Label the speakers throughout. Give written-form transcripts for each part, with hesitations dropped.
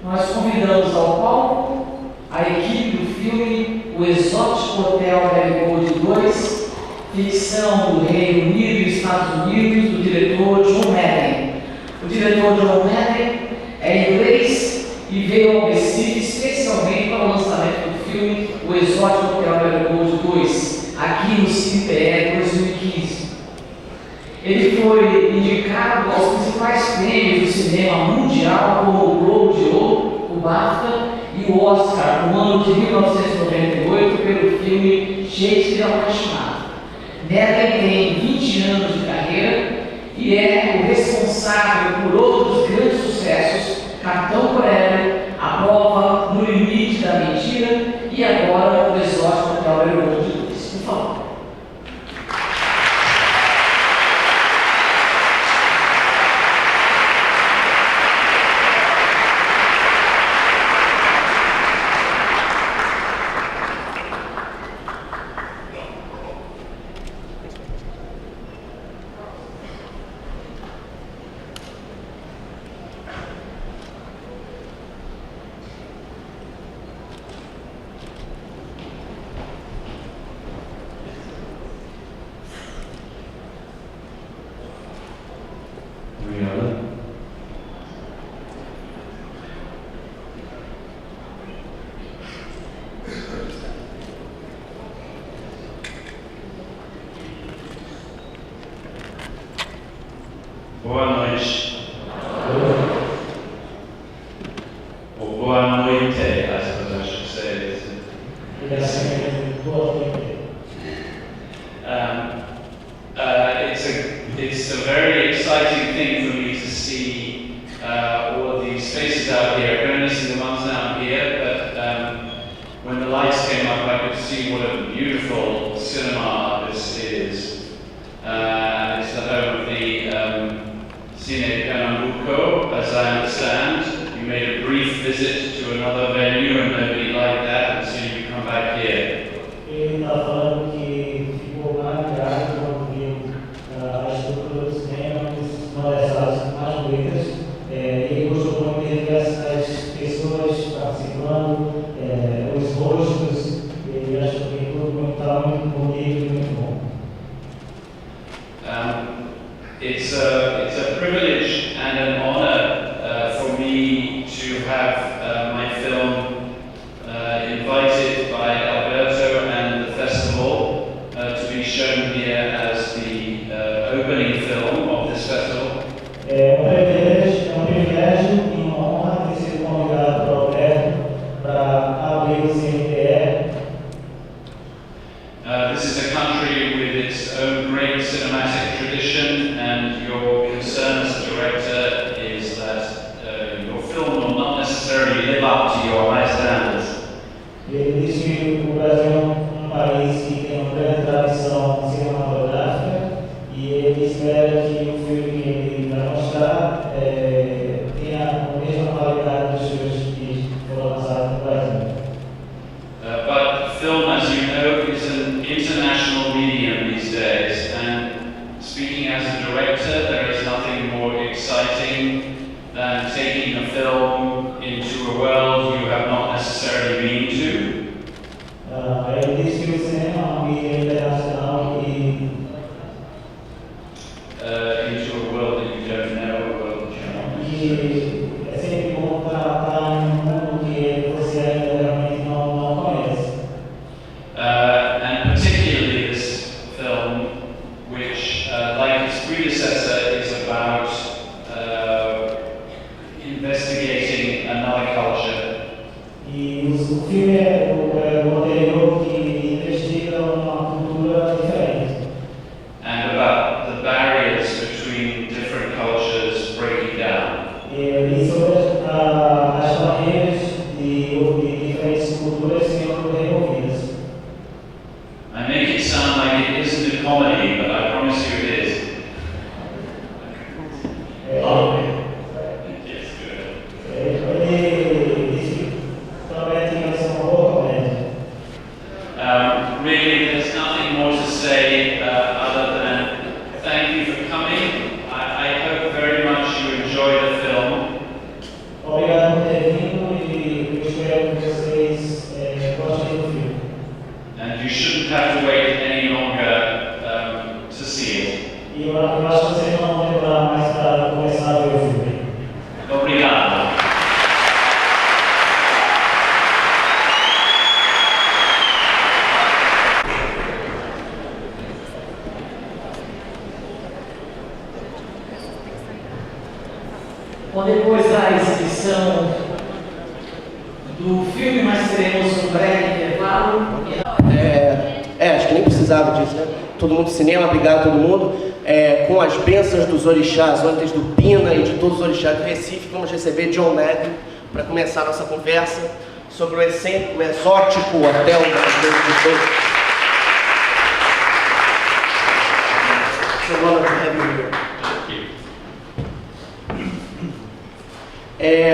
Speaker 1: nós convidamos ao palco a equipe do filme O Exótico Hotel Marigold 2, ficção do Reino Unido e Estados Unidos, do diretor John Madden. O diretor John Madden é inglês e veio ao Recife especialmente para o lançamento do filme O Exótico Hotel Marigold 2, aqui no Cine 2015. Ele foi indicado aos principais prêmios do cinema mundial, como o Globo de Ouro, o BAFTA e o Oscar, no ano de 1998, pelo filme Shakespeare Apaixonado. Madden tem 20 anos de carreira e é o responsável por outros grandes sucessos: Capitão Coelho, A Prova, No Limite da Mentira e agora O Exótico Hotel Marigold 2. Por favor.
Speaker 2: Boa noite. Or boa noite, I suppose I should say this. It's a very exciting thing for me to see all of these faces out here. I can only see the ones down here, but when the lights came up, I could see what a beautiful cinema this is. It's the home of the Cine, as I understand. You made a brief visit to another venue and nobody liked that, and so you come back here.
Speaker 3: Ele está falando que ficou marcado quando viu a estrutura do cinema, uma das salas mais bonitas. Ele gostou muito de ver as pessoas participando, os rostos. Ele achou que tudo estava muito bonito e muito bom.
Speaker 2: It's a privilege and an honor for me to have my film invited by Alberto and the festival to be shown here as the opening film of this festival.
Speaker 3: É um privilégio e uma honra ter sido convidado pelo Alberto para abrir o CNPE.
Speaker 2: This is a country with its own great cinematic tradition, and your concern as a director is that your film will not necessarily live up to your high standards.
Speaker 3: Ele diz que o Brasil é um país que tem uma grande tradição cinematográfica e ele espera que o filme que ele vai mostrar tenha a mesma qualidade dos filmes que foram lançados no Brasil.
Speaker 2: But film, as you know, is an international medium these days, and speaking as a director, there is nothing more exciting than taking a film into a world you have not necessarily been to.
Speaker 3: eu acho que vocês não vão demorar mais para começar a ver o filme.
Speaker 2: Obrigado.
Speaker 1: Bom, depois da exibição do filme, nós teremos um breve intervalo.
Speaker 4: Acho que nem precisava disso, né? Todo mundo do cinema, obrigado a todo mundo. Com as bênçãos dos orixás, antes do Pina e de todos os orixás do Recife, vamos receber John Madden para começar a nossa conversa sobre o excêntrico, exótico hotel brasileiro de todos.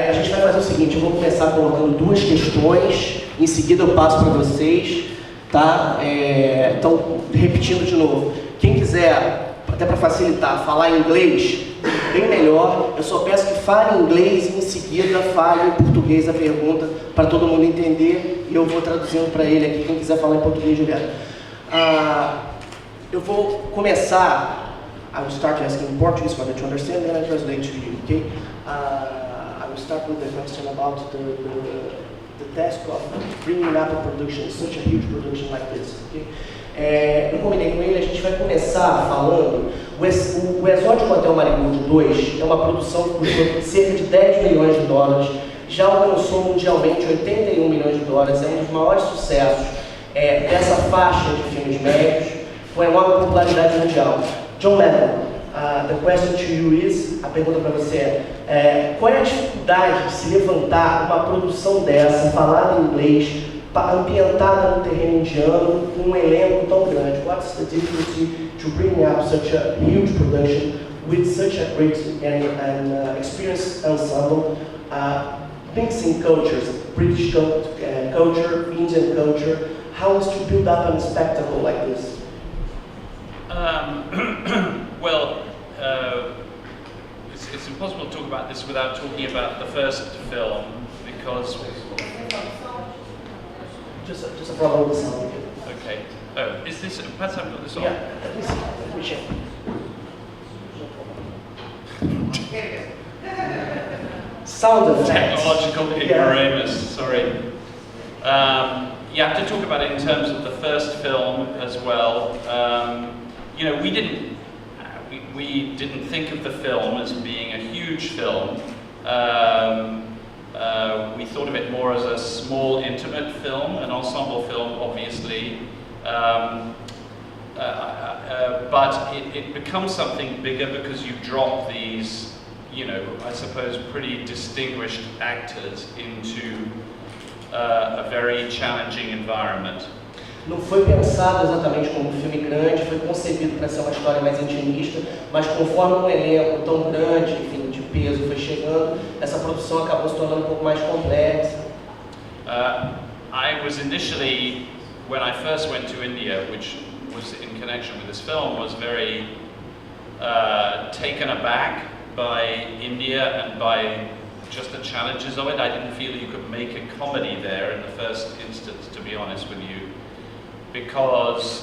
Speaker 4: A gente vai fazer o seguinte, eu vou começar colocando duas questões, em seguida eu passo para vocês, tá? Então, repetindo de novo, quem quiser, até para facilitar, falar em inglês, bem melhor, eu só peço que fale em inglês e em seguida fale em português a pergunta, para todo mundo entender, e eu vou traduzindo para ele aqui, quem quiser falar em português direto. Eu vou começar, I will start asking in Portuguese for you to understand, and then I translate to you, okay? I will start with the question about the task of bringing up a production, such a huge production like this, okay? Eu combinei com ele, a gente vai começar falando, o Exótico Hotel Marigold 2 é uma produção que custou cerca de 10 milhões de dólares, já alcançou mundialmente 81 milhões de dólares, é um dos maiores sucessos dessa faixa de filmes médios, com enorme popularidade mundial. John Madden, the question to you is, a pergunta para você qual é a dificuldade de se levantar uma produção dessa, falada em inglês, ambientada no terreno indiano, com um elenco tão grande? What's the difficulty to bring up such a huge production with such a great and experienced ensemble, mixing cultures, British culture, Indian culture? How is to build up a spectacle like this?
Speaker 2: Well, it's impossible to talk about this without talking about the first film, because...
Speaker 4: Just a problem with the sound.
Speaker 2: Okay. Oh, is this... Perhaps I've got this on.
Speaker 4: Yeah, let me check. Sound effects.
Speaker 2: Technological ignoramus, sorry. You have to talk about it in terms of the first film as well. You know, we didn't think of the film as being a huge film. We thought of it more as a small, intimate film, an ensemble film, obviously. But it becomes something bigger because you drop these, you know, I suppose, pretty distinguished actors into a very challenging environment.
Speaker 4: Não foi pensado exatamente como um filme grande, foi concebido para ser uma história mais intimista, mas conforme um elenco tão grande, enfim, de peso foi chegando, essa produção acabou se tornando um pouco mais complexa.
Speaker 2: I was initially, when I first went to India, which was in connection with this film, was very taken aback by India and by just the challenges of it. I didn't feel you could make a comedy there in the first instance, to be honest with you, because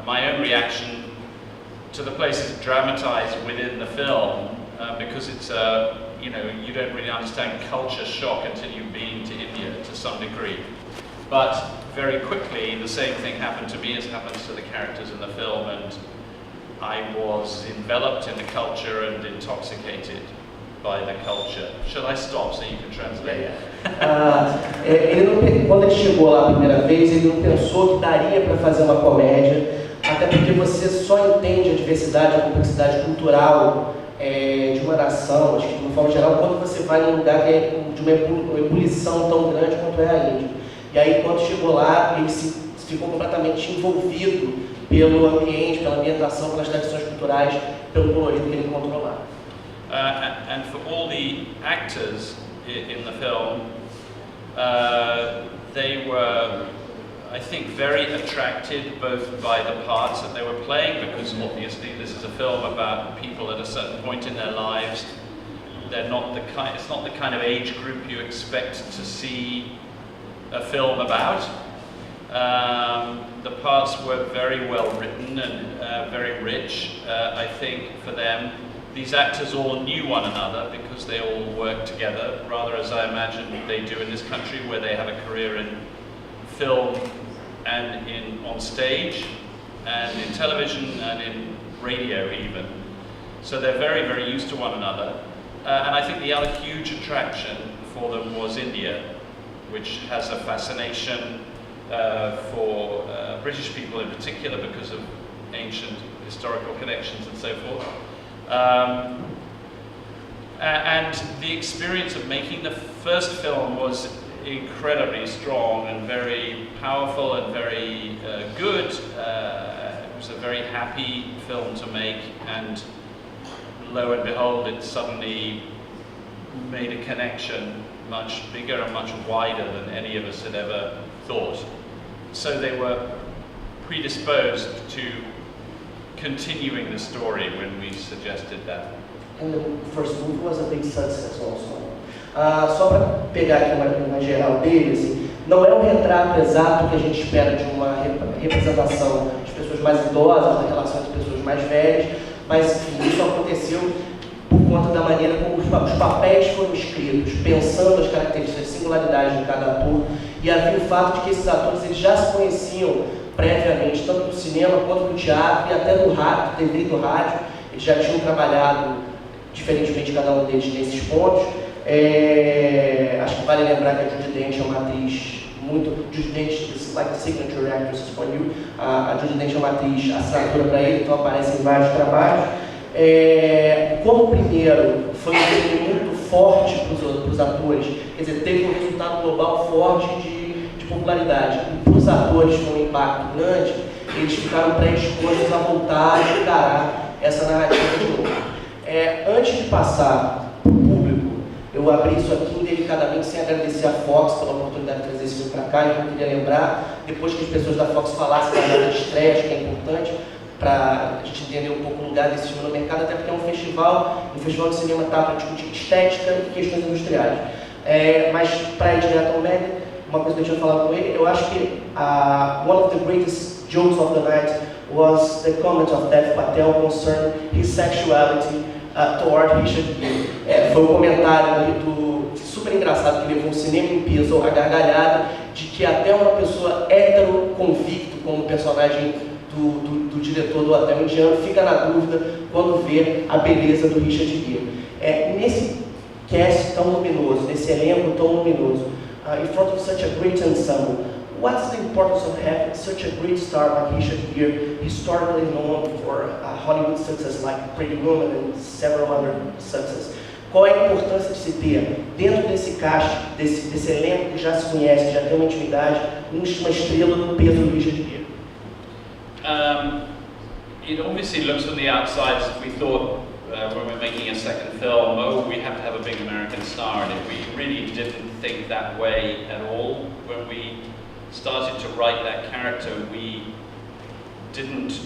Speaker 2: my own reaction to the places dramatized within the film, because it's you know, you don't really understand culture shock until you've been to India to some degree. But very quickly, the same thing happened to me as happens to the characters in the film, and I was enveloped in the culture and intoxicated by the culture. Shall I stop so you can translate?
Speaker 4: Quando ele chegou lá a primeira vez, ele não pensou que daria para fazer uma comédia, até porque você só entende a diversidade, a complexidade cultural de uma nação, acho que de uma forma geral, quando você vai num lugar que é de uma ebulição tão grande quanto é a Índia. E aí, quando chegou lá, ele ficou completamente envolvido pelo ambiente, pela ambientação, pelas tradições culturais, pelo colorido que ele encontrou lá.
Speaker 2: And for all the actors in the film, they were, I think, very attracted both by the parts that they were playing, because obviously this is a film about people at a certain point in their lives. They're not it's not the kind of age group you expect to see a film about. The parts were very well written and very rich. I think for them, these actors all knew one another because they all worked together, rather as I imagine they do in this country, where they have a career in film and on stage, and in television and in radio even. So they're very, very used to one another. And I think the other huge attraction for them was India, which has a fascination for British people in particular because of ancient historical connections and so forth. And the experience of making the first film was incredibly strong and very powerful and very good. It was a very happy film to make, and lo and behold, it suddenly made a connection much bigger and much wider than any of us had ever thought. So they were predisposed to continuing the story when we suggested that.
Speaker 4: And the first movie was a big success also. Só para pegar aqui uma geral dele, assim, não é um retrato exato que a gente espera de uma representação de pessoas mais idosas, da relação entre pessoas mais velhas, mas enfim, isso aconteceu por conta da maneira como os papéis foram escritos, pensando as características, as singularidades de cada ator, e havia o fato de que esses atores eles já se conheciam previamente, tanto no cinema quanto no teatro e até no rádio, TV e no rádio. Eles já tinham trabalhado diferentemente cada um deles nesses pontos. Acho que vale lembrar que a Judi Dench é uma atriz muito... Judi Dench is like the signature actress for you. A Judi Dench é uma atriz assinatura para ele, então aparece em vários trabalhos. Como o primeiro foi um filme muito forte para os atores, quer dizer, teve um resultado global forte de popularidade. E para os atores foi um impacto grande, eles ficaram predispostos a voltar a encarar essa narrativa de novo. Antes de passar para o público, eu abri isso aqui indelicadamente sem agradecer a Fox pela oportunidade de trazer esse filme para cá. Eu queria lembrar, depois que as pessoas da Fox falassem da data de estreia, acho que é importante, para a gente entender um pouco o lugar desse filme no mercado, até porque é um festival de cinema está para discutir estética e questões industriais. Mas para ir direto ao Madden, uma coisa que eu tinha falado com ele, eu acho que one of the greatest jokes of the night was the comment of Dev Patel concerning his sexuality toward Richard Gere. Foi um comentário ali super engraçado que levou o cinema em peso a gargalhada de que até uma pessoa hétero convicto como personagem do diretor do Hotel Indiano fica na dúvida quando vê a beleza do Richard Gere. Nesse cast tão luminoso, nesse elenco tão luminoso, in front of such a great ensemble, what's the importance of having such a great star like Richard Gere, historically known for Hollywood success like Pretty Woman and several other successes? Qual é a importância de se ter, dentro desse cast, desse elenco que já se conhece, que já tem uma intimidade, uma estrela do peso do Richard Gere?
Speaker 2: It obviously looks from the outside as if we thought when we're making a second film, oh, we have to have a big American star, and we really didn't think that way at all. When we started to write that character, we didn't,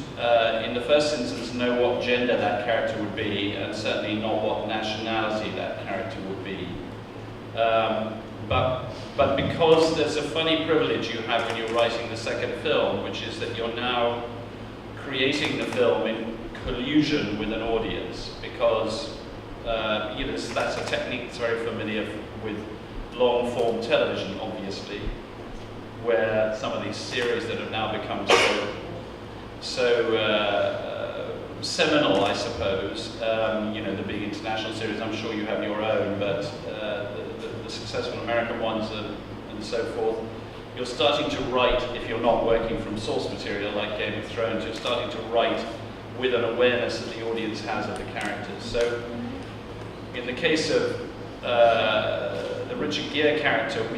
Speaker 2: in the first instance, know what gender that character would be, and certainly not what nationality that character would be. But because there's a funny privilege you have when you're writing the second film, which is that you're now creating the film in collusion with an audience, because that's a technique that's very familiar with long-form television, obviously, where some of these series that have now become so seminal, I suppose, the big international series, I'm sure you have your own, but the successful American ones and so forth, you're starting to write, if you're not working from source material like Game of Thrones, you're starting to write with an awareness that the audience has of the characters. So in the case of the Richard Gere character, it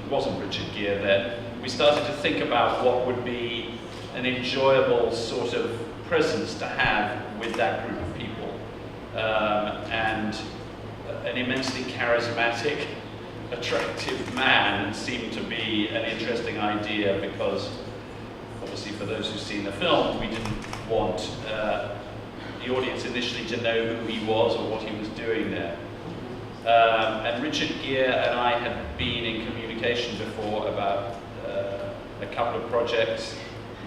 Speaker 2: wasn't Richard Gere then, we started to think about what would be an enjoyable sort of presence to have with that group of people. And an immensely charismatic, attractive man seemed to be an interesting idea, because obviously for those who've seen the film, we didn't want the audience initially to know who he was or what he was doing there. And Richard Gere and I had been in communication before about a couple of projects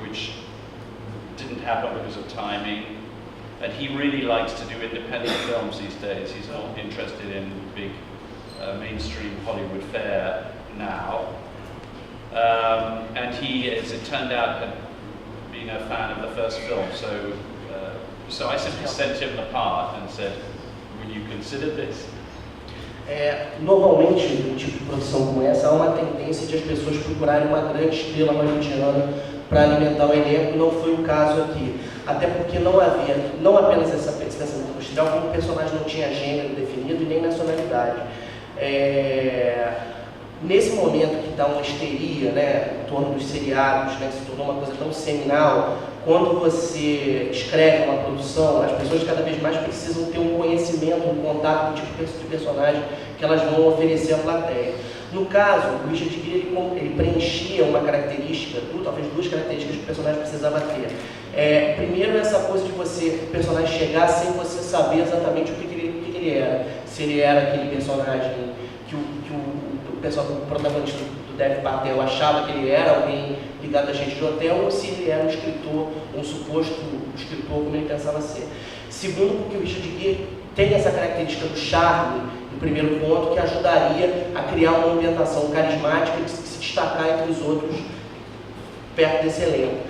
Speaker 2: which didn't happen because of timing. And he really likes to do independent films these days. He's not interested in big mainstream Hollywood fare now. And he, as it turned out, had been a fan of the first film. So I simply sent him the part and said, "Will you consider this?"
Speaker 4: Normalmente, em tipo de produção como essa, há uma tendência de as pessoas procurarem uma grande estrela hollywoodiana para alimentar o elenco, e não foi o caso aqui. Até porque não havia, não apenas esse pensamento industrial, como o personagem não tinha gênero definido e nem nacionalidade. Nesse momento que dá uma histeria, né, em torno dos seriados, né, que se tornou uma coisa tão seminal, quando você escreve uma produção, as pessoas cada vez mais precisam ter um conhecimento, um contato com o tipo de personagem que elas vão oferecer à plateia. No caso, o Richard Gere ele preenchia uma característica, talvez duas características que o personagem precisava ter. Primeiro, essa coisa de o personagem chegar sem você saber exatamente o que ele era. Se ele era aquele personagem que o protagonista do Dev Patel achava que ele era alguém ligado a gente de hotel, ou se ele era um escritor, um suposto escritor como ele pensava ser. Segundo, porque o Richard Gere tem essa característica do charme, no primeiro ponto, que ajudaria a criar uma ambientação carismática que se destacar entre os outros perto desse elenco.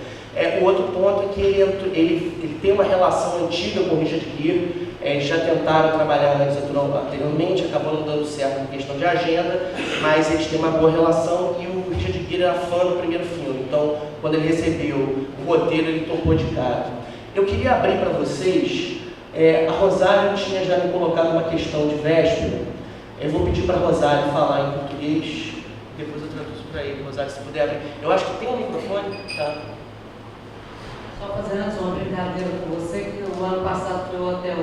Speaker 4: O outro ponto é que ele tem uma relação antiga com o Richard Gere. Já tentaram trabalhar na literatura anteriormente, acabou não dando certo em questão de agenda, mas eles têm uma boa relação e o Richard Gere era fã do primeiro filme, então quando ele recebeu o roteiro ele topou de cara. Eu queria abrir para vocês, a Rosário tinha já me colocado uma questão de véspera, eu vou pedir para a Rosário falar em português, depois eu traduzo para ele. Rosário, se puder abrir. Eu acho que tem um microfone, tá?
Speaker 5: Só fazendo antes uma brincadeira com você, que o ano passado foi o hotel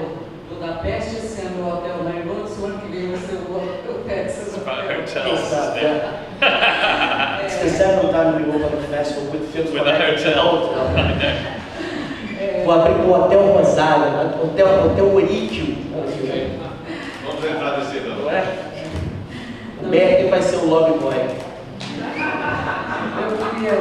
Speaker 5: Budapeste, esse ano o hotel Marigold, o ano que vem vai ser o hotel Texas.
Speaker 4: The second time we go on the festival with films
Speaker 2: with a hotel.
Speaker 4: Vou abrir o Hotel Rosário, Hotel Oríquio.
Speaker 2: Vamos entrar nesse não.
Speaker 4: O Berg vai ser o lobby boy.
Speaker 5: Eu queria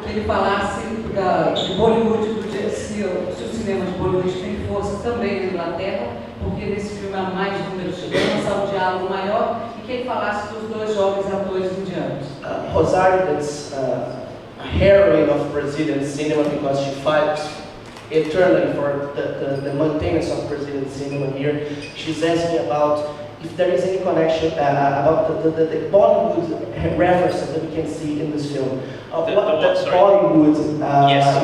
Speaker 5: que ele falasse de Bollywood, se o cinema de Bollywood tem força também na Inglaterra, porque nesse filme há mais números de lançar um diálogo maior, e que ele falasse dos dois jovens atores indianos.
Speaker 4: Rosário, that's a heroine of Brazilian cinema because she fights eternally for the maintenance of Brazilian cinema here. She's asking about if there is any connection about the Bollywood references that we can see in this film. The Bollywood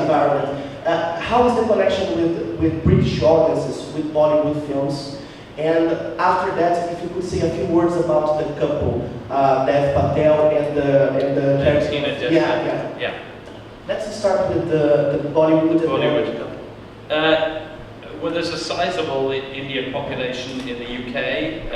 Speaker 4: environment. How is the connection with British audiences, with Bollywood films? And after that, if you could say a few words about the couple, Dev Patel and the character. Yeah. Let's start with the Bollywood couple.
Speaker 2: Well, there's a sizable Indian population in the UK,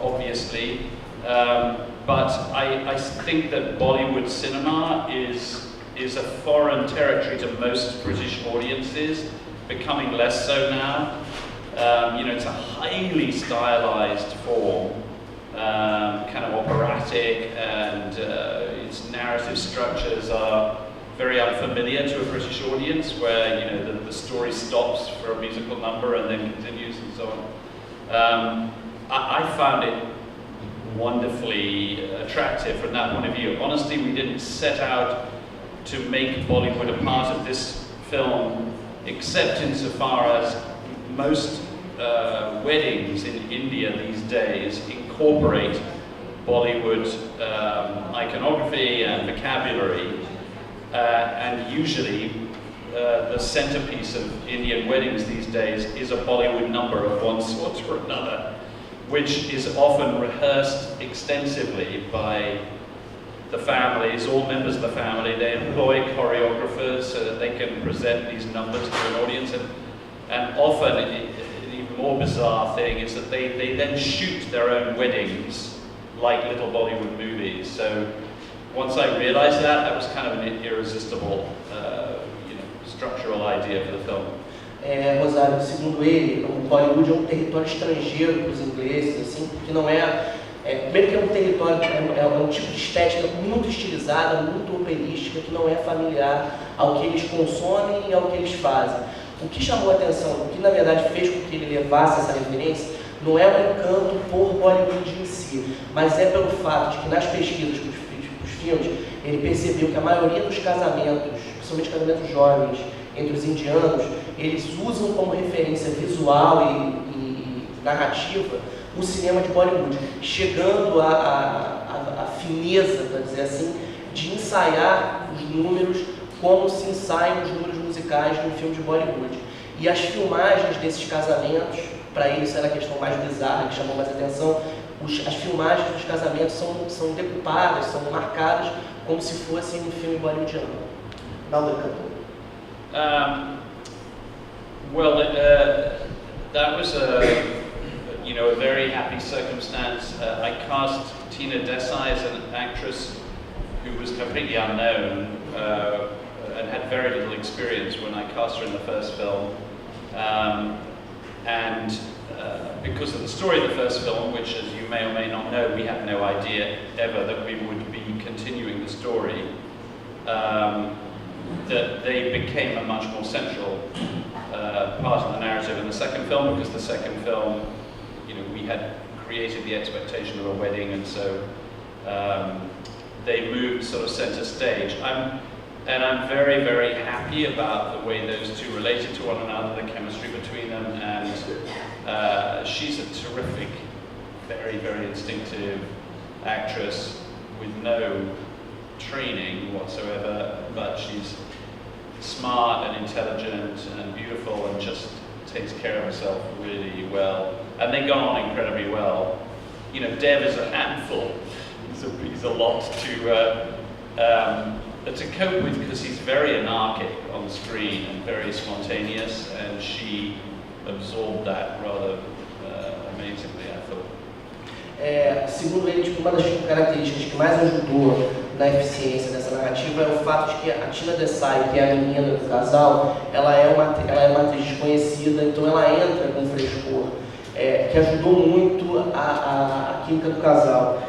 Speaker 2: obviously, but I think that Bollywood cinema is a foreign territory to most British audiences, becoming less so now. It's a highly stylized form, kind of operatic, and its narrative structures are very unfamiliar to a British audience, where the story stops for a musical number and then continues and so on. I found it wonderfully attractive from that point of view. Honestly, we didn't set out to make Bollywood a part of this film, except insofar as most weddings in India these days incorporate Bollywood iconography and vocabulary. And usually, the centerpiece of Indian weddings these days is a Bollywood number of one sort or another, which is often rehearsed extensively by the families, all members of the family. They employ choreographers so that they can present these numbers to an audience. And often, an even more bizarre thing is that they then shoot their own weddings like little Bollywood movies. So once I realized that was kind of an irresistible, structural idea for the film.
Speaker 4: Rosário, segundo ele, o Bollywood é um território estrangeiro para os ingleses, assim, porque não é Primeiro que é um território, é um tipo de estética muito estilizada, muito operística, que não é familiar ao que eles consomem e ao que eles fazem. O que chamou a atenção, o que na verdade fez com que ele levasse essa referência, não é o encanto por Bollywood em si, mas é pelo fato de que nas pesquisas com os filmes, ele percebeu que a maioria dos casamentos, principalmente casamentos jovens, entre os indianos, eles usam como referência visual e narrativa o cinema de Bollywood, chegando à fineza, para dizer assim, de ensaiar os números como se ensaiam os números musicais no filme de Bollywood. E as filmagens desses casamentos, para eles era a questão mais bizarra, que chamou mais atenção, as filmagens dos casamentos são decupadas, são marcadas como se fossem um filme bollywoodiano.
Speaker 2: Well, that was a very happy circumstance. I cast Tina Desai as an actress who was completely unknown and had very little experience when I cast her in the first film. Because of the story of the first film, which, as you may or may not know, we had no idea ever that we would be continuing the story, that they became a much more central part of the narrative in the second film, because the second film, we had created the expectation of a wedding, and so they moved sort of center stage. I'm very, very happy about the way those two related to one another, the chemistry between them, and she's a terrific, very, very instinctive actress with no training whatsoever, but she's smart and intelligent and beautiful and just takes care of herself really well. And they got on incredibly well. Dev is a handful. He's a lot to cope with, because he's very anarchic on screen and very spontaneous, and she absorbed that rather amazingly, I thought.
Speaker 4: Segundo ele, uma das características que mais ajudou na eficiência dessa narrativa é o fato de que a Tina Desai, que é a menina do casal, ela é uma atriz desconhecida, então ela entra com frescor, que ajudou muito a química do casal.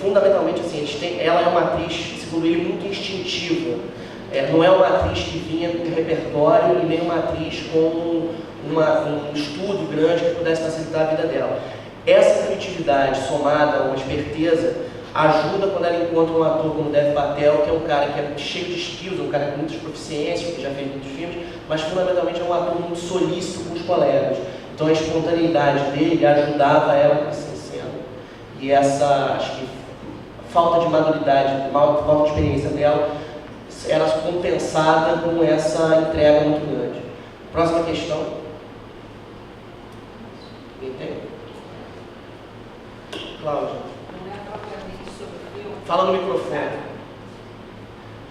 Speaker 4: Fundamentalmente, assim, ela é uma atriz, segundo ele, muito instintiva. Não é uma atriz que vinha com um repertório e nem uma atriz com um estudo grande que pudesse facilitar a vida dela. Essa criatividade somada a uma esperteza ajuda quando ela encontra um ator como Dev Patel, que é um cara que é cheio de skills, um cara com muitas proficiências, que já fez muitos filmes, mas fundamentalmente é um ator muito solícito com os colegas. Então a espontaneidade dele ajudava ela a crescer em cena. E essa, acho que, falta de maturidade, falta de experiência dela, era compensada com essa entrega muito grande. Próxima questão. Entende? Cláudia.
Speaker 5: Não é propriamente sobre o filme.
Speaker 4: Fala no microfone.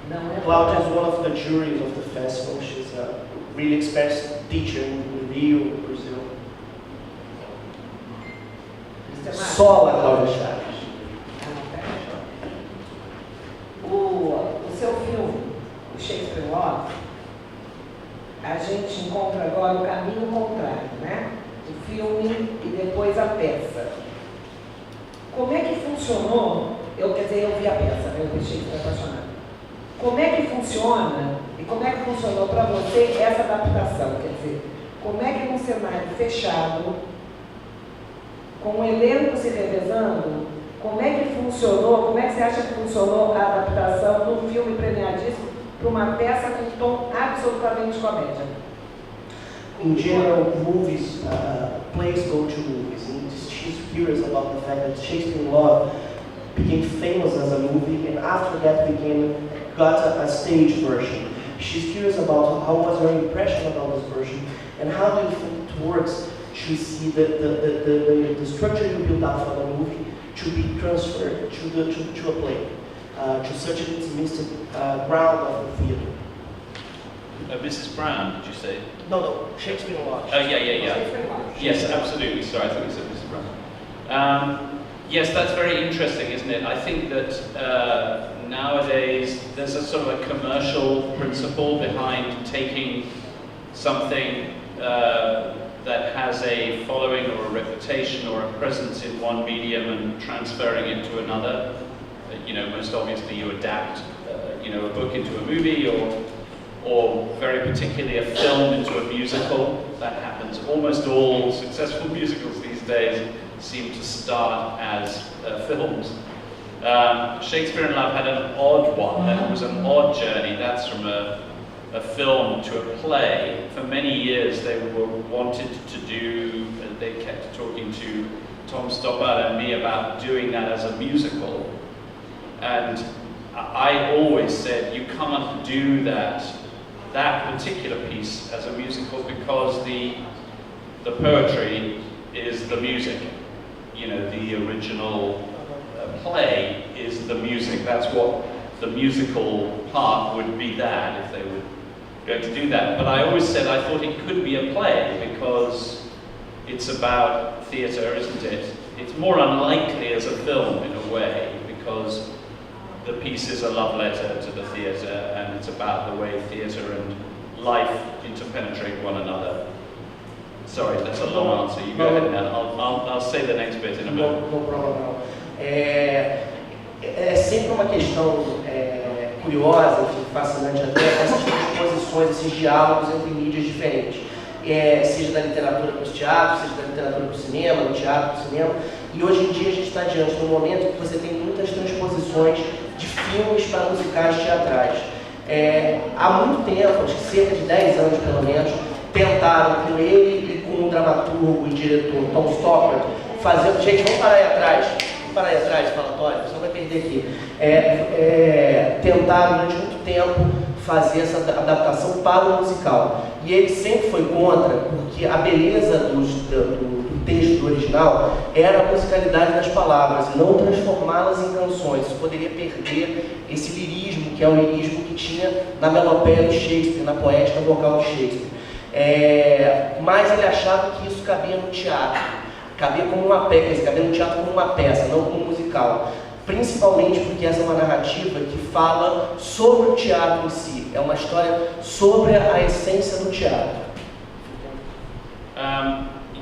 Speaker 5: Não é
Speaker 4: Cláudia is one of the juries of the festival. She's a really experienced teacher in Rio, Brazil. Só a Cláudia Chaves.
Speaker 6: O seu filme, o Shakespeare Love, a gente encontra agora o caminho contrário, né? O filme e depois a peça. Como é que funcionou? Eu vi a peça, né? Eu deixei de estar apaixonada. Como é que funciona e como é que funcionou para você essa adaptação? Quer dizer, como é que num cenário fechado, com o elenco se revezando, como é que funcionou, como é que você acha que funcionou a adaptação do filme premiadíssimo para uma peça com tom absolutamente comédia?
Speaker 4: In general, movies, plays go to movies, and she's curious about the fact that Shakespeare in Love became famous as a movie, and after that got a stage version. She's curious about how was her impression about this version, and how do you think it works to see the structure you built up for the movie to be transferred to a play, to such an intimacy ground of the theater.
Speaker 2: Mrs. Brown, did you say?
Speaker 4: No, Shakespeare in Love.
Speaker 2: Oh, yeah. Yes, absolutely. Sorry, I thought you said Mrs. Brown. Yes, that's very interesting, isn't it? I think that nowadays there's a sort of a commercial principle behind taking something that has a following or a reputation or a presence in one medium and transferring it to another. You know, most obviously you adapt, you know, a book into a movie, or very particularly a film into a musical. That happens. Almost all successful musicals these days seem to start as films. Shakespeare in Love had an odd one. That was an odd journey. That's from a film to a play. For many years they wanted to do, they kept talking to Tom Stoppard and me about doing that as a musical. And I always said, you can't do that particular piece as a musical, because the poetry is the music. You know, the original play is the music. That's what the musical part would be, that if they were going to do that. But I always said I thought it could be a play because it's about theatre, isn't it? It's more unlikely as a film in a way, because the piece is a love letter to the theatre, and it's about the way theatre and life interpenetrate one another. Sorry, that's a long answer. You go ahead now. I'll say the next bit in a minute.
Speaker 4: No problem, não. É sempre uma questão curiosa, fascinante até, essas transposições, esses diálogos entre mídias diferentes. Seja da literatura para os teatros, seja da literatura para o cinema, do teatro para o cinema. E hoje em dia a gente está diante de um momento que você tem muitas transposições de filmes para musicais teatrais. Há muito tempo, acho que cerca de 10 anos pelo menos, tentaram com ele e com o dramaturgo e diretor Tom Stoppard fazer... Gente, vamos parar aí atrás, falatório, você não vai perder aqui. Tentaram durante muito tempo fazer essa adaptação para o musical. E ele sempre foi contra, porque a beleza do texto original era a musicalidade das palavras, e não transformá-las em canções. Isso poderia perder esse lirismo, que é o lirismo que tinha na melopeia do Shakespeare, na poética vocal do Shakespeare. Mas ele achava que isso cabia no teatro, cabia como uma peça, cabia no teatro como uma peça, não como um musical. Principalmente porque essa é uma narrativa que fala sobre o teatro em si. É uma história sobre a essência do teatro.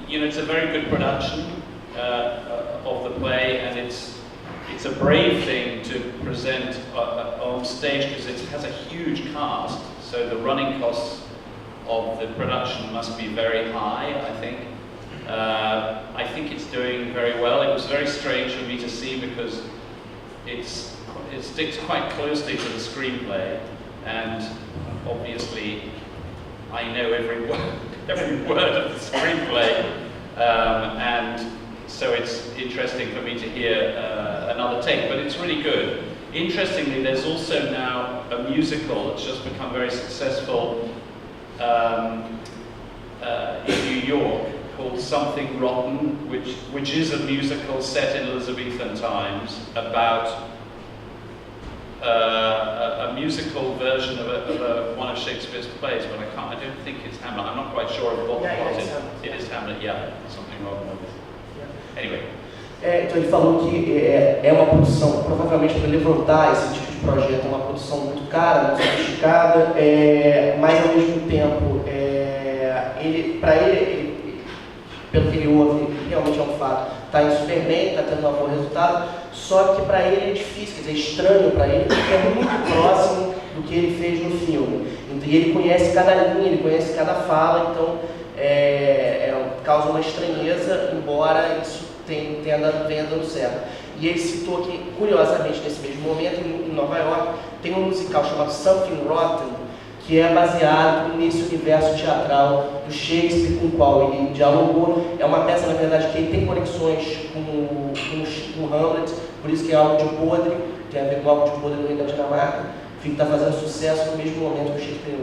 Speaker 2: You know, it's a very good production of the play, and it's a brave thing to present on stage because it has a huge cast. So the running costs of the production must be very high, I think. I think it's doing very well. It was very strange for me to see because it sticks quite closely to the screenplay, and obviously I know every word of the screenplay, and so it's interesting for me to hear another take, but it's really good. Interestingly, there's also now a musical that's just become very successful in New York, called Something Rotten, which is a musical set in Elizabethan times about a musical version of one of Shakespeare's plays, but I don't think it's Hamlet. I'm not quite sure of what plot it is. Hamlet, yeah, Something Rotten. Anyway.
Speaker 4: Então ele falou que é uma produção, provavelmente para levantar esse tipo de projeto, é uma produção muito cara, muito sofisticada, mas ao mesmo tempo, para ele, pelo que ele ouve, realmente é um fato, está indo super bem, está tendo um bom resultado, só que para ele é difícil, quer dizer, estranho para ele, porque é muito próximo do que ele fez no filme. Então, e ele conhece cada linha, ele conhece cada fala, então causa uma estranheza, embora isso venha dando certo. E ele citou que, curiosamente, nesse mesmo momento, em Nova York, tem um musical chamado Something Rotten, que é baseado nesse universo teatral do Shakespeare com o qual ele dialogou. É uma peça, na verdade, que ele tem conexões com Hamlet, por isso que é algo de podre, tem a ver com algo de podre no Reino da Dinamarca, que está fazendo sucesso no mesmo momento que o Shakespeare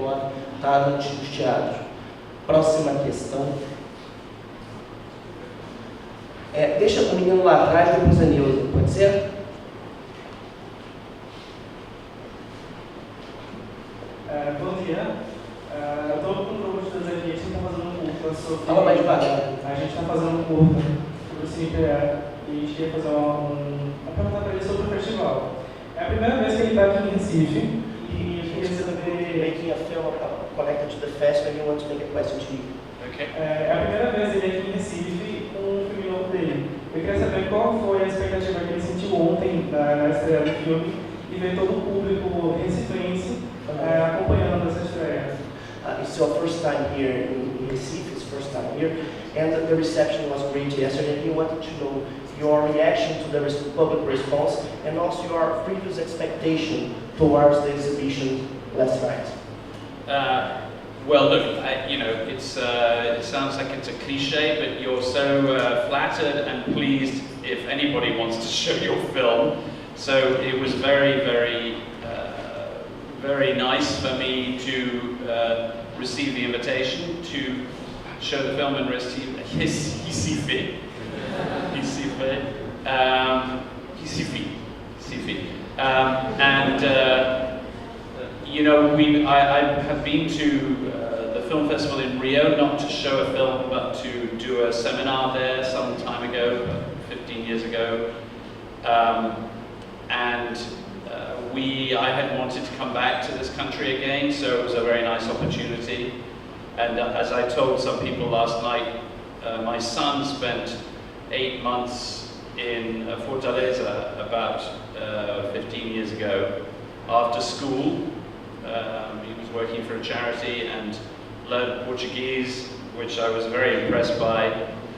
Speaker 4: está nos teatros. Próxima questão. Deixa o menino lá atrás, depois a Neuza, pode ser?
Speaker 3: Bom dia. Eu estou com um grupo de trazer aqui, a gente está fazendo um curta sobre...
Speaker 4: Fala mais devagar.
Speaker 3: A gente está fazendo um curta sobre o Cine e a gente queria fazer uma pergunta para ele sobre o festival. É a primeira vez que ele está aqui em Recife e eu queria saber...
Speaker 4: Making a film connected to the festival, you want to make a question to you.
Speaker 2: Okay.
Speaker 3: É a primeira vez ele aqui em Recife com o filme novo dele. Eu queria saber qual foi a expectativa que ele sentiu ontem na estreia do filme e ver todo o público recifense acompanhando essa estreia.
Speaker 4: It's your first time here in Recife, it's first time here, and the reception was great yesterday. We wanted to know your reaction to the public response and also your previous expectation towards the exhibition last night.
Speaker 2: Well, look, it sounds like it's a cliche, but you're so flattered and pleased if anybody wants to show your film. So it was very, very, very nice for me to receive the invitation to show the film in Recife. I have been to the film festival in Rio, not to show a film, but to do a seminar there some time ago, 15 years ago. I had wanted to come back to this country again, so it was a very nice opportunity. And as I told some people last night, my son spent 8 months in Fortaleza about 15 years ago after school. He was working for a charity and learned Portuguese, which I was very impressed by,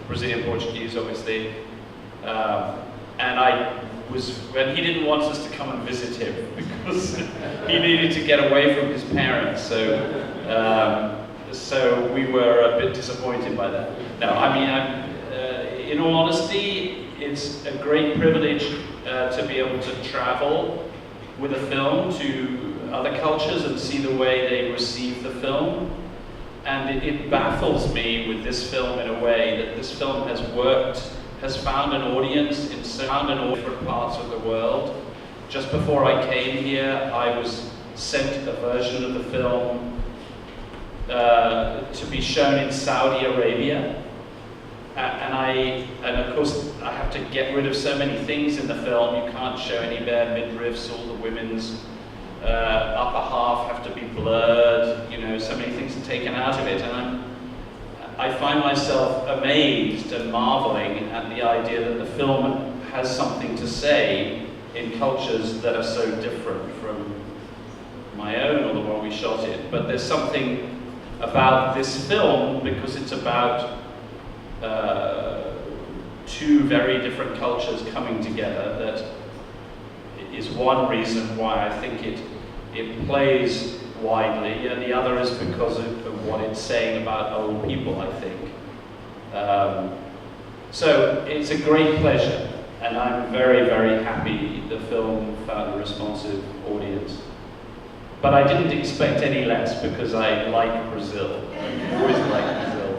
Speaker 2: Brazilian Portuguese obviously. And he didn't want us to come and visit him because he needed to get away from his parents, so we were a bit disappointed by that. No, I mean, in all honesty, it's a great privilege to be able to travel with a film to other cultures and see the way they receive the film. And it baffles me with this film in a way that this film has found an audience in different parts of the world. Just before I came here, I was sent a version of the film to be shown in Saudi Arabia. And of course, I have to get rid of so many things in the film. You can't show any bare midriffs, all the women's upper half have to be blurred, so many things are taken out of it. And I find myself amazed and marveling at the idea that the film has something to say in cultures that are so different from my own or the one we shot it. But there's something about this film, because it's about two very different cultures coming together, that is one reason why I think it plays widely, and the other is because of what it's saying about old people, I think. So it's a great pleasure, and I'm very, very happy the film found a responsive audience. But I didn't expect any less, because I like Brazil. I always like Brazil.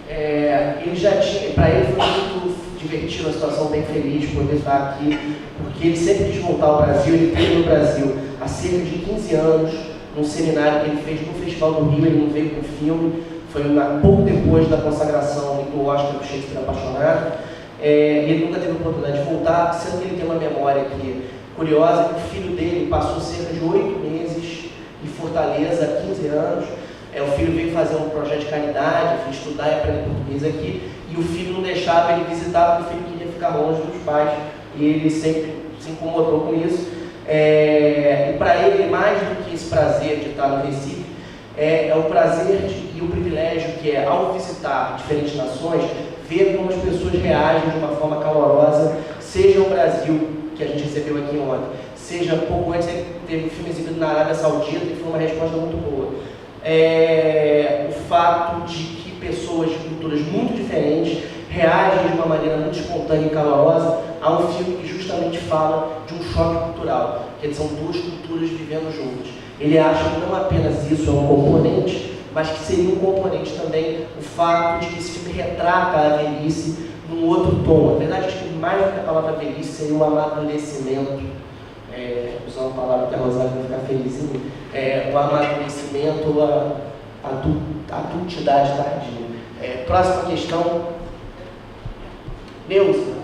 Speaker 4: Ele já tinha, para ele foi muito divertido, uma situação bem feliz de poder estar aqui, porque ele sempre quis voltar ao Brasil. Ele esteve no Brasil há cerca de 15 anos, num seminário que ele fez no Festival do Rio. Ele não veio com o filme, foi pouco depois da consagração do Oscar do Shakespeare Apaixonado. Ele nunca teve a oportunidade de voltar, sendo que ele tem uma memória aqui curiosa, que o filho dele passou cerca de 8 meses em Fortaleza, há 15 anos. O filho veio fazer um projeto de caridade, veio estudar e aprender português aqui, e o filho não deixava ele visitar, porque o filho queria ficar longe dos pais, e ele sempre se incomodou com isso. E para ele, mais do que esse prazer de estar no Recife, é o prazer e o privilégio que é, ao visitar diferentes nações, ver como as pessoas reagem de uma forma calorosa, seja o Brasil, que a gente recebeu aqui ontem, seja pouco antes, teve um filme exibido na Arábia Saudita, e foi uma resposta muito boa. O fato de que pessoas de culturas muito diferentes reagem de uma maneira muito espontânea e calorosa a um filme que justamente fala de um choque cultural, que são duas culturas vivendo juntas. Ele acha que não apenas isso é um componente, mas que seria um componente também o fato de que esse filme retrata a velhice num outro tom. Na verdade, acho que mais do que a palavra velhice seria o amadurecimento. Usar uma palavra que a Rosário vai ficar feliz em mim. O amadurecimento, a adultidade tardia. Próxima questão. Neuza.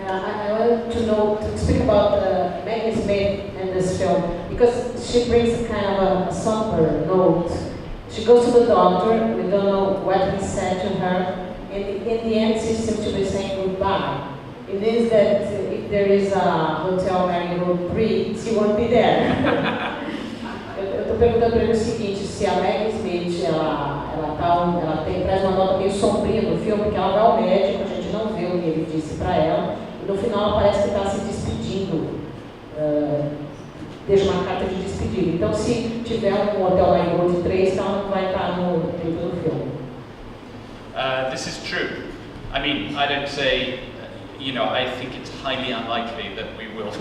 Speaker 7: I want to speak about Maggie's maid in this film, because she brings a kind of a somber note She goes to the doctor, we don't know what he said to her, and in the end she seems to be saying goodbye. It means that if there is a Hotel Marigold 3, she won't be there. Eu estou perguntando para ele o seguinte, se a Maggie Smith, ela traz uma nota meio sombria no filme, porque ela vai ao médico, a gente não vê o que ele disse para ela, e no final ela parece que está se despedindo, deixa uma carta de despedida. Então, se tiver um Hotel Marigold 3, ela não vai estar dentro do filme.
Speaker 2: This is true. I mean, I don't say, I think it's highly unlikely that we will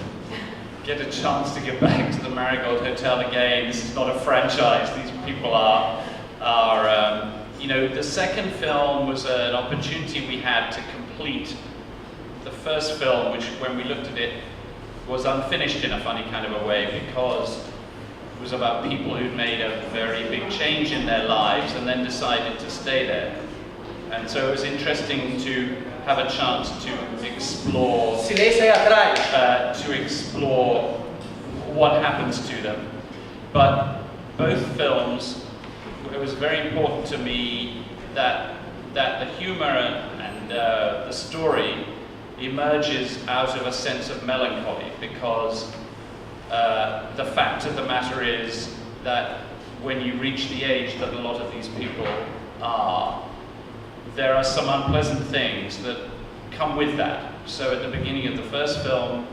Speaker 2: get a chance to get back to the Marigold Hotel again. This is not a franchise. These people are the second film was an opportunity we had to complete the first film, which when we looked at it was unfinished in a funny kind of a way, because it was about people who'd made a very big change in their lives and then decided to stay there. And so it was interesting to have a chance to explore what happens to them. But both films, it was very important to me that the humor and the story emerges out of a sense of melancholy, because the fact of the matter is that when you reach the age that a lot of these people are, there are some unpleasant things that come with that. So at the beginning of the first film,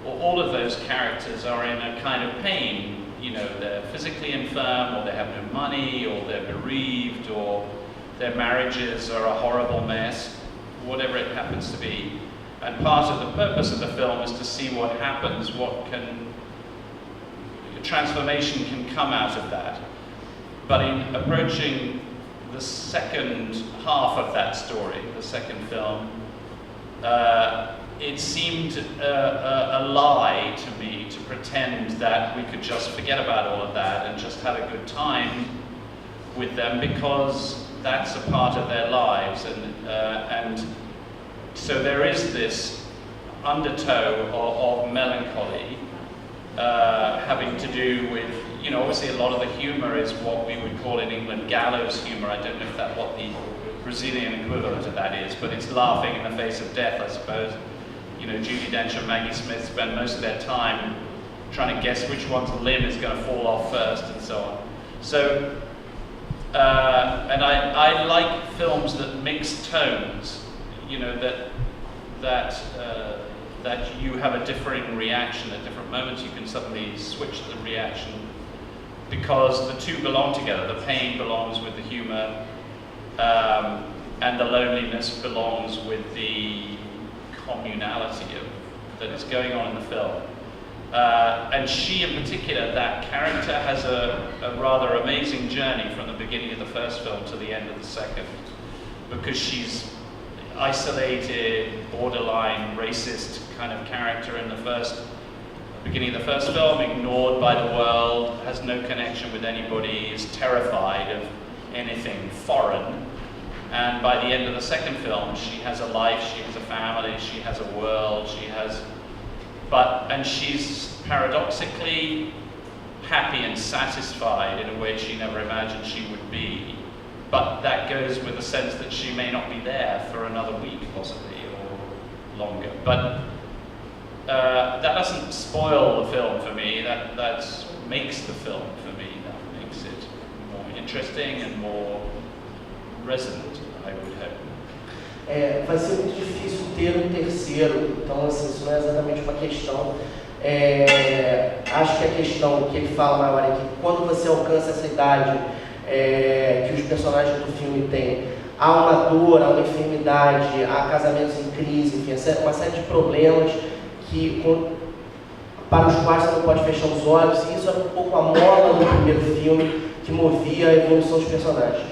Speaker 2: all of those characters are in a kind of pain. They're physically infirm, or they have no money, or they're bereaved, or their marriages are a horrible mess, whatever it happens to be. And part of the purpose of the film is to see what happens, transformation can come out of that. But in approaching the second half of that story, the second film, it seemed a lie to me to pretend that we could just forget about all of that and just have a good time with them, because that's a part of their lives, and so there is this undertow of melancholy having to do with, obviously a lot of the humor is what we would call in England gallows humor. I don't know if that's what the Brazilian equivalent of that is, but it's laughing in the face of death, I suppose. Judi Dench and Maggie Smith spend most of their time trying to guess which one's limb is going to fall off first, and so on. So, and I like films that mix tones, that you have a differing reaction at different moments. You can suddenly switch the reaction, because the two belong together. The pain belongs with the humor, and the loneliness belongs with the communality that is going on in the film. And she in particular, that character, has a rather amazing journey from the beginning of the first film to the end of the second, because she's isolated, borderline racist kind of character in the beginning of the first film, ignored by the world, has no connection with anybody, is terrified of anything foreign. And by the end of the second film, she has a life, she has a family, she has a world, and she's paradoxically happy and satisfied in a way she never imagined she would be. But that goes with the sense that she may not be there for another week, possibly, or longer. But that doesn't spoil the film for me. That makes the film for me. That makes it more interesting and more resonant, I would hope.
Speaker 4: Vai ser muito difícil ter um terceiro, então assim, isso não é exatamente uma questão. Acho que a questão que ele fala maior é que quando você alcança essa idade que os personagens do filme têm, há uma dor, há uma enfermidade, há casamentos em crise, enfim, uma série de problemas para os quais você não pode fechar os olhos, e isso era um pouco a mola do primeiro filme que movia a evolução dos personagens.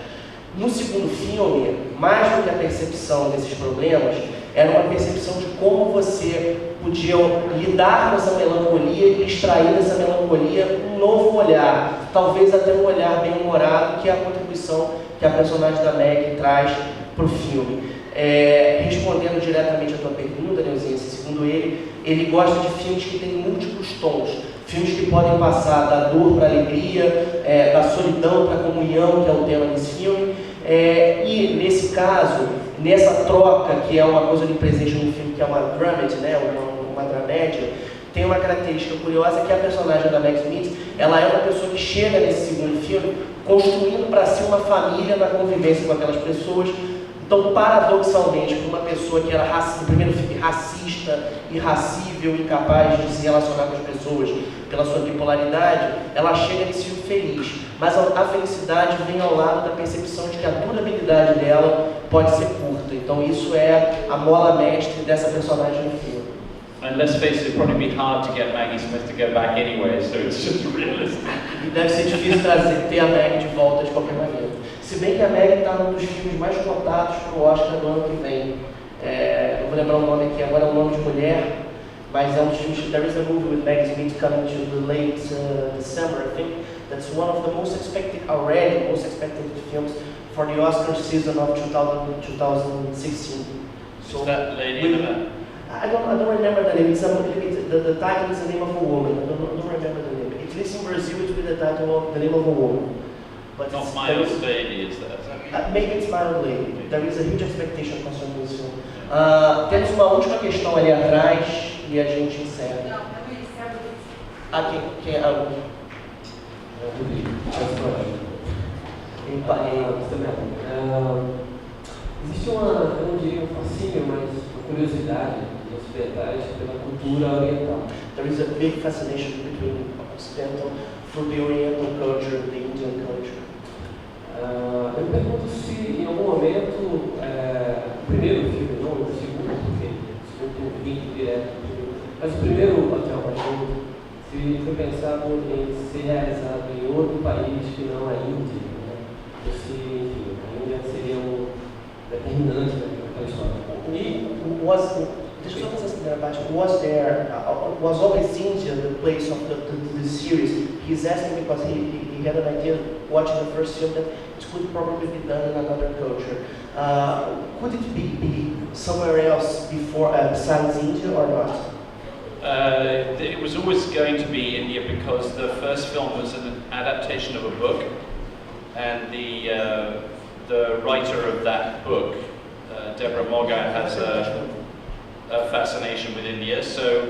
Speaker 4: No segundo filme, mais do que a percepção desses problemas, era uma percepção de como você podia lidar com essa melancolia e extrair dessa melancolia um novo olhar, talvez até um olhar bem-humorado, que é a contribuição que a personagem da Maggie traz para o filme. Respondendo diretamente à tua pergunta, Neuzinha, segundo ele gosta de filmes que têm múltiplos tons, filmes que podem passar da dor para a alegria, da solidão para a comunhão, união, que é o tema desse filme. E nesse caso, nessa troca, que é uma coisa de presente no filme, que é uma dramedy, né, uma dramédia, tem uma característica curiosa que a personagem da Meg Smith, ela é uma pessoa que chega nesse segundo filme construindo para si uma família na convivência com aquelas pessoas. Então, paradoxalmente, para uma pessoa que era no primeiro filme racista, irracível, incapaz de se relacionar com as pessoas pela sua bipolaridade, ela chega nesse filme feliz. Mas a felicidade vem ao lado da percepção de que a durabilidade dela pode ser curta. Então, isso é a mola mestre dessa personagem no filme.
Speaker 2: And let's face it, it'd probably be hard to get Maggie Smith to go back anyway, so it's just realistic.
Speaker 4: E deve ser difícil ter a Meg de volta de qualquer maneira. Se bem que a Meg está num dos filmes mais cotados para o Oscar do ano que vem. Não vou lembrar o nome aqui agora, é um nome de mulher, mas é um dos filmes. There is a movie with Meg Smith coming to the late December, I think. That's one of the most expected films for the Oscar season of 2016.
Speaker 2: So, is that Lady in the Van?
Speaker 4: I don't remember the name. The title is the name of a woman. I don't remember the name. At least in Brazil, it will be the title of the name of a woman. But
Speaker 2: not My Old Lady, is that?
Speaker 4: Maybe it's My Old Lady. There is a huge expectation concerning this film. Temos uma última questão ali atrás e a gente encerra.
Speaker 5: Não, é Luiz, é Luiz.
Speaker 4: Quem é a Luiz?
Speaker 8: Existe uma, eu não diria um fascínio, mas uma curiosidade dos ocidentais pela cultura oriental.
Speaker 4: There is a big fascination between Occidental for the Oriental culture and the Indian culture.
Speaker 8: Eu me pergunto se em algum momento, o primeiro filme, não o segundo, porque o segundo link direto do primeiro, mas o primeiro Hotel Marigold, se foi pensado em ser realizado em outro país que não a Índia, né? Ou se, enfim, a Índia seria um determinante daquela história.
Speaker 4: Was always India the place of the series? He's asking because he had an idea watching the first film that it could probably be done in another culture. Could it be somewhere else before besides India or not?
Speaker 2: It was always going to be India because the first film was an adaptation of a book, and the writer of that book, Deborah Morgan, has a fascination with India, so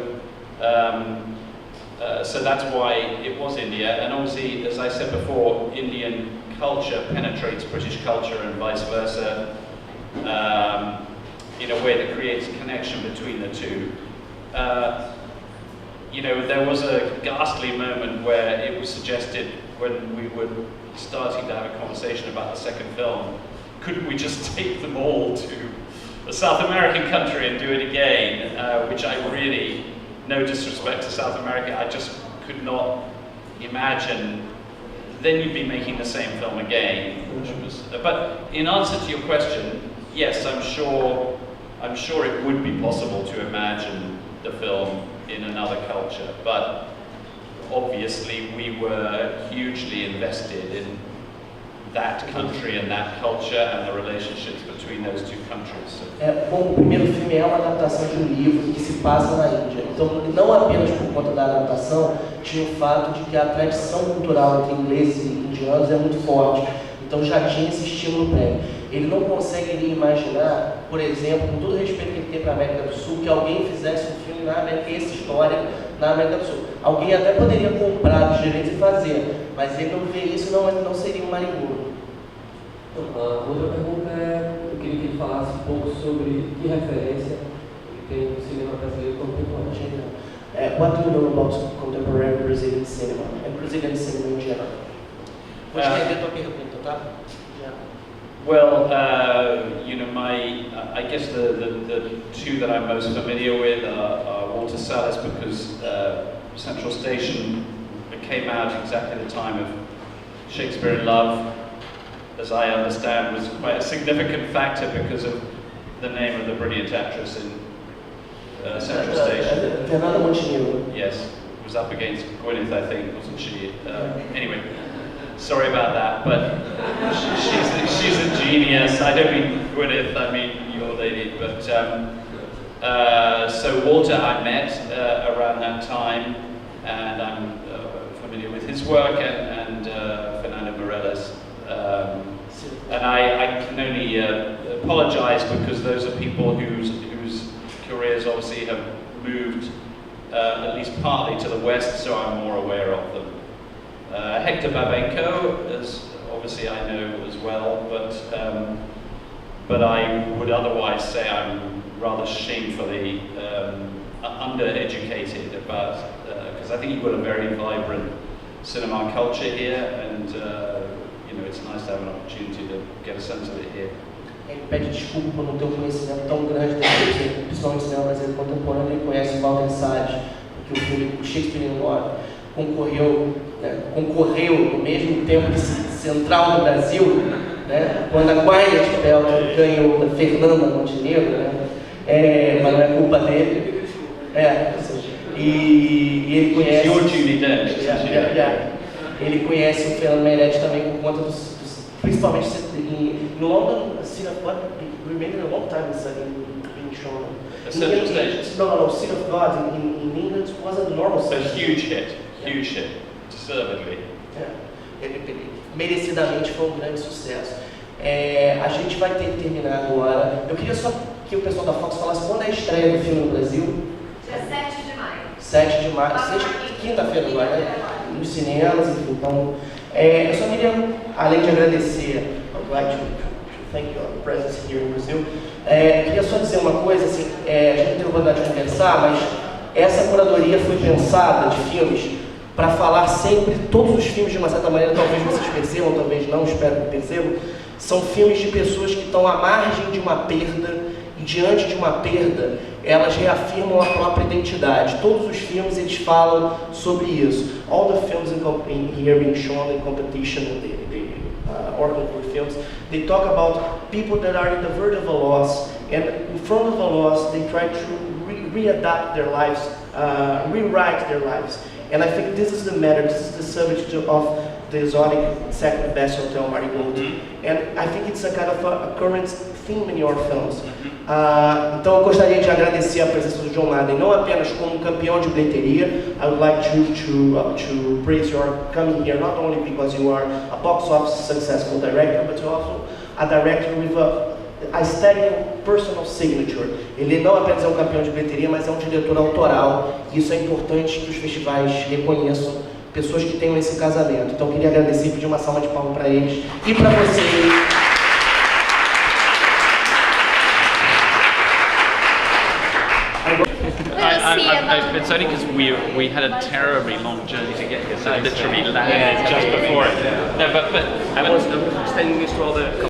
Speaker 2: that's why it was India. And obviously, as I said before, Indian culture penetrates British culture and vice versa in a way that creates a connection between the two. There was a ghastly moment where it was suggested when we were starting to have a conversation about the second film, couldn't we just take them all to a South American country and do it again, which I really, no disrespect to South America, I just could not imagine. Then you'd be making the same film again, which was, but in answer to your question, yes, I'm sure it would be possible to imagine the film in another culture, but obviously we were hugely invested in that country and that culture and the relationships between those two countries.
Speaker 4: Bom, o primeiro filme é uma adaptação de um livro que se passa na Índia. Então, não apenas por conta da adaptação, tinha o fato de que a tradição cultural entre ingleses e indianos é muito forte. Então, já tinha esse estímulo prévio. Ele não consegue imaginar, por exemplo, com todo o respeito que ele tem para a América do Sul, que alguém fizesse um filme na América, essa história na América do Sul. Alguém até poderia comprar os direitos e fazer, mas ele não vê isso, não seria um Marigold.
Speaker 8: Outra pergunta eu queria que ele falasse um pouco sobre que referência ele tem no cinema brasileiro contemporâneo.
Speaker 4: What do you know about contemporary Brazilian cinema and Brazilian cinema in general? Vou escrever tua pergunta, tá?
Speaker 2: Well, I guess the two that I'm most familiar with are Walter Salles, because Central Station came out exactly the time of Shakespeare in Love, as I understand, was quite a significant factor because of the name of the brilliant actress in Central Station.
Speaker 4: Fernanda Montenegro.
Speaker 2: Yes, was up against Gwyneth, I think, wasn't she? Anyway, sorry about that, but she's a genius. I don't mean Gwyneth, I mean your lady. But so Walter I met around that time, and I'm familiar with his work, and Fernando Meirelles And I can only apologise because those are people whose careers obviously have moved at least partly to the west, so I'm more aware of them. Hector Babenko, as obviously I know as well, but I would otherwise say I'm rather shamefully undereducated about, because I think you've got a very vibrant cinema culture here, and it's nice to have an opportunity to get a sense of it here.
Speaker 4: Ele pede desculpa por não ter um conhecimento tão grande dele, principalmente cinema brasileiro contemporâneo. Ele conhece Walter Salles, porque o filme Shakespeare in Love concorreu no mesmo tempo que Central do Brasil, né, quando a Gwyneth Paltrow ganhou da Fernanda Montenegro, né, mas não é culpa dele. E ele conhece. Ele conhece o Fernando Meirelles também por conta principalmente em London, Cine of God remained a long time being shown.
Speaker 2: Central Station.
Speaker 4: No, Cine of God in England wasn't normal.
Speaker 2: A huge hit, deservedly.
Speaker 4: Ele merecidamente foi um grande sucesso. A gente vai ter que terminar agora. Eu queria só que o pessoal da Fox falasse quando é a estreia do filme no Brasil.
Speaker 9: Dia 7 de maio.
Speaker 4: 7 de maio, quinta-feira agora, né? Nos cinemas, enfim. Então, eu só queria, além de agradecer, I'd like to thank your presence here in Brazil. Queria só dizer uma coisa, assim, a gente não teve a oportunidade de conversar, mas essa curadoria foi pensada de filmes para falar sempre, todos os filmes de uma certa maneira, talvez vocês percebam, talvez não, espero que percebam, são filmes de pessoas que estão à margem de uma perda e diante de uma perda, elas reafirmam a própria identidade. Todos os filmes eles falam sobre isso. All the films in here being shown in competition, the Organ films, they talk about people that are in the verge of a loss, and in front of a loss, they try to readapt their lives, rewrite their lives. And I think this is the matter, this is the subject of the exotic second best hotel Marigold. And I think it's a kind of a current theme in your films. Então eu gostaria de agradecer a presença do John Madden, não apenas como campeão de bilheteria. I would like to praise your coming here, not only because you are a box office successful director, but you're also a director with a aesthetic personal signature. Ele não apenas é um campeão de bilheteria, mas é um diretor autoral. Isso é importante que os festivais reconheçam pessoas que tenham esse casamento. Então eu queria agradecer e pedir uma salva de palmas para eles e para vocês.
Speaker 2: It's only because we had a terribly long journey to get here, so I literally landed just before it. No, but I was extending this to all the